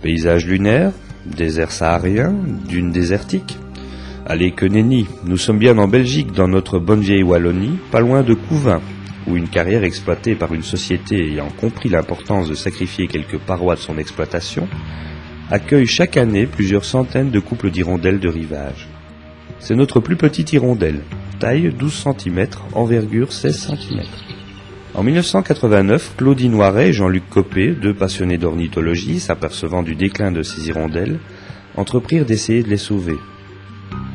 Paysage lunaire, désert saharien, dunes désertiques. Allez, que nenni, nous sommes bien en Belgique, dans notre bonne vieille Wallonie, pas loin de Couvain, où une carrière exploitée par une société ayant compris l'importance de sacrifier quelques parois de son exploitation, accueille chaque année plusieurs centaines de couples d'hirondelles de rivage. C'est notre plus petite hirondelle, taille 12 cm, envergure 16 cm. En 1989, Claudie Noiret et Jean-Luc Copé, deux passionnés d'ornithologie, s'apercevant du déclin de ces hirondelles, entreprirent d'essayer de les sauver.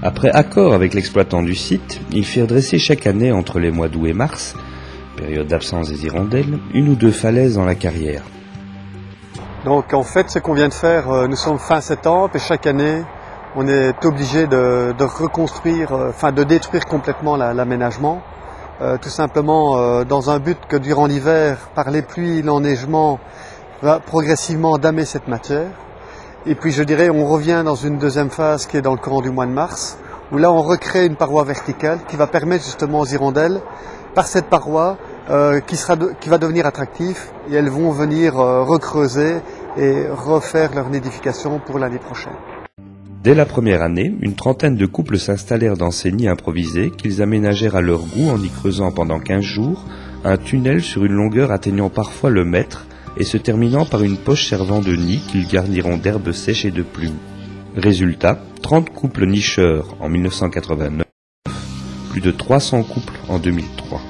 Après accord avec l'exploitant du site, ils firent dresser chaque année entre les mois d'août et mars, période d'absence des hirondelles, une ou deux falaises dans la carrière. Donc en fait, ce qu'on vient de faire, nous sommes fin septembre et chaque année, on est obligé de reconstruire, de détruire complètement l'aménagement. Tout simplement dans un but que durant l'hiver, par les pluies, l'enneigement, va progressivement damer cette matière. Et puis je dirais, on revient dans une deuxième phase qui est dans le courant du mois de mars, où là on recrée une paroi verticale qui va permettre justement aux hirondelles, par cette paroi, qui va devenir attractive, et elles vont venir recreuser et refaire leur nidification pour l'année prochaine. Dès la première année, une trentaine de couples s'installèrent dans ces nids improvisés qu'ils aménagèrent à leur goût en y creusant pendant 15 jours un tunnel sur une longueur atteignant parfois le mètre et se terminant par une poche servant de nid qu'ils garniront d'herbes sèches et de plumes. Résultat, 30 couples nicheurs en 1989, plus de 300 couples en 2003.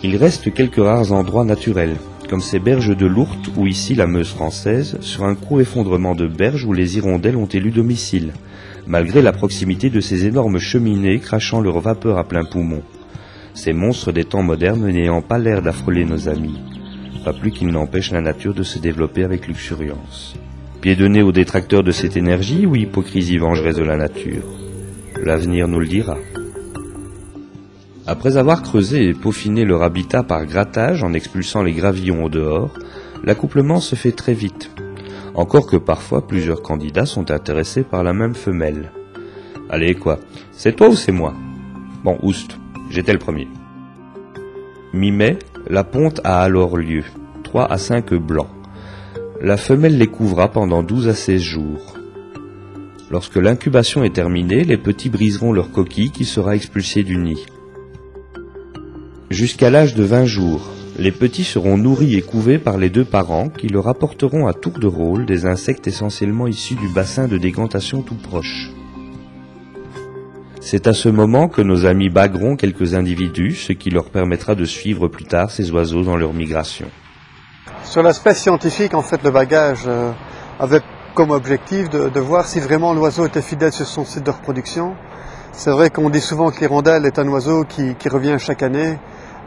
Il reste quelques rares endroits naturels, comme ces berges de l'Ourthe ou ici la Meuse française, sur un court effondrement de berges où les hirondelles ont élu domicile, malgré la proximité de ces énormes cheminées crachant leur vapeur à plein poumon. Ces monstres des temps modernes n'ayant pas l'air d'affoler nos amis, pas plus qu'ils n'empêchent la nature de se développer avec luxuriance. Pied de nez aux détracteurs de cette énergie ou hypocrisie vengeresse de la nature? L'avenir nous le dira. Après avoir creusé et peaufiné leur habitat par grattage en expulsant les gravillons au dehors, l'accouplement se fait très vite. Encore que parfois plusieurs candidats sont intéressés par la même femelle. Allez quoi, c'est toi ou c'est moi? Bon, oust, j'étais le premier. Mi-mai, la ponte a alors lieu, 3 à 5 œufs blancs. La femelle les couvra pendant 12 à 16 jours. Lorsque l'incubation est terminée, les petits briseront leur coquille qui sera expulsée du nid. Jusqu'à l'âge de 20 jours, les petits seront nourris et couvés par les deux parents qui leur apporteront à tour de rôle des insectes essentiellement issus du bassin de décantation tout proche. C'est à ce moment que nos amis bagueront quelques individus, ce qui leur permettra de suivre plus tard ces oiseaux dans leur migration. Sur l'aspect scientifique, en fait, le bagage avait comme objectif de voir si vraiment l'oiseau était fidèle sur son site de reproduction. C'est vrai qu'on dit souvent que l'hirondelle est un oiseau qui revient chaque année.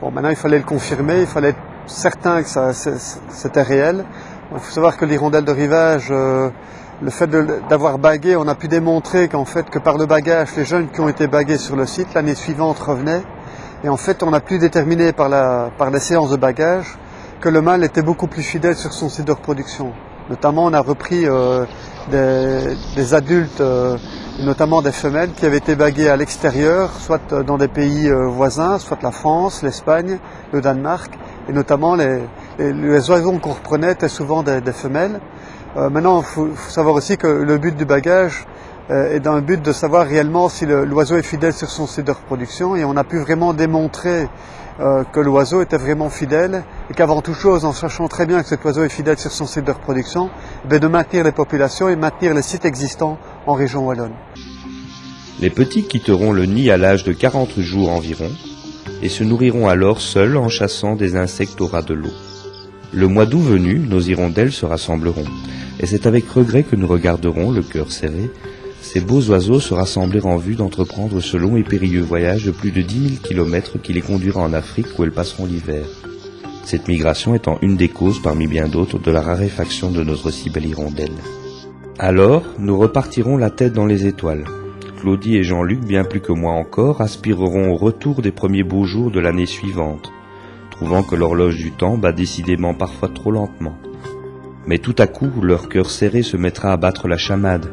Bon, maintenant, il fallait le confirmer, il fallait être certain que c'était réel. Il faut savoir que l'hirondelle de rivage, le fait d'avoir bagué, on a pu démontrer qu'en fait, que par le bagage, les jeunes qui ont été bagués sur le site, l'année suivante revenaient. Et en fait, on a pu déterminer par les séances de bagage que le mâle était beaucoup plus fidèle sur son site de reproduction. Notamment, on a repris des adultes, notamment des femelles qui avaient été baguées à l'extérieur, soit dans des pays voisins, soit la France, l'Espagne, le Danemark, et notamment les oiseaux qu'on reprenait étaient souvent des femelles. Maintenant, il faut savoir aussi que le but du bagage est dans le but de savoir réellement si l'oiseau est fidèle sur son site de reproduction, et on a pu vraiment démontrer que l'oiseau était vraiment fidèle, et qu'avant toute chose, en sachant très bien que cet oiseau est fidèle sur son site de reproduction, de maintenir les populations et maintenir les sites existants en région wallonne. Les petits quitteront le nid à l'âge de 40 jours environ, et se nourriront alors seuls en chassant des insectes au ras de l'eau. Le mois d'août venu, nos hirondelles se rassembleront, et c'est avec regret que nous regarderons, le cœur serré, ces beaux oiseaux se rassembler en vue d'entreprendre ce long et périlleux voyage de plus de 10 000 km qui les conduira en Afrique où elles passeront l'hiver. Cette migration étant une des causes parmi bien d'autres de la raréfaction de notre si belle hirondelle. Alors, nous repartirons la tête dans les étoiles. Claudie et Jean-Luc, bien plus que moi encore, aspireront au retour des premiers beaux jours de l'année suivante, trouvant que l'horloge du temps bat décidément parfois trop lentement. Mais tout à coup, leur cœur serré se mettra à battre la chamade,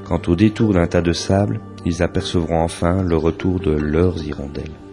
quand au détour d'un tas de sable, ils apercevront enfin le retour de leurs hirondelles.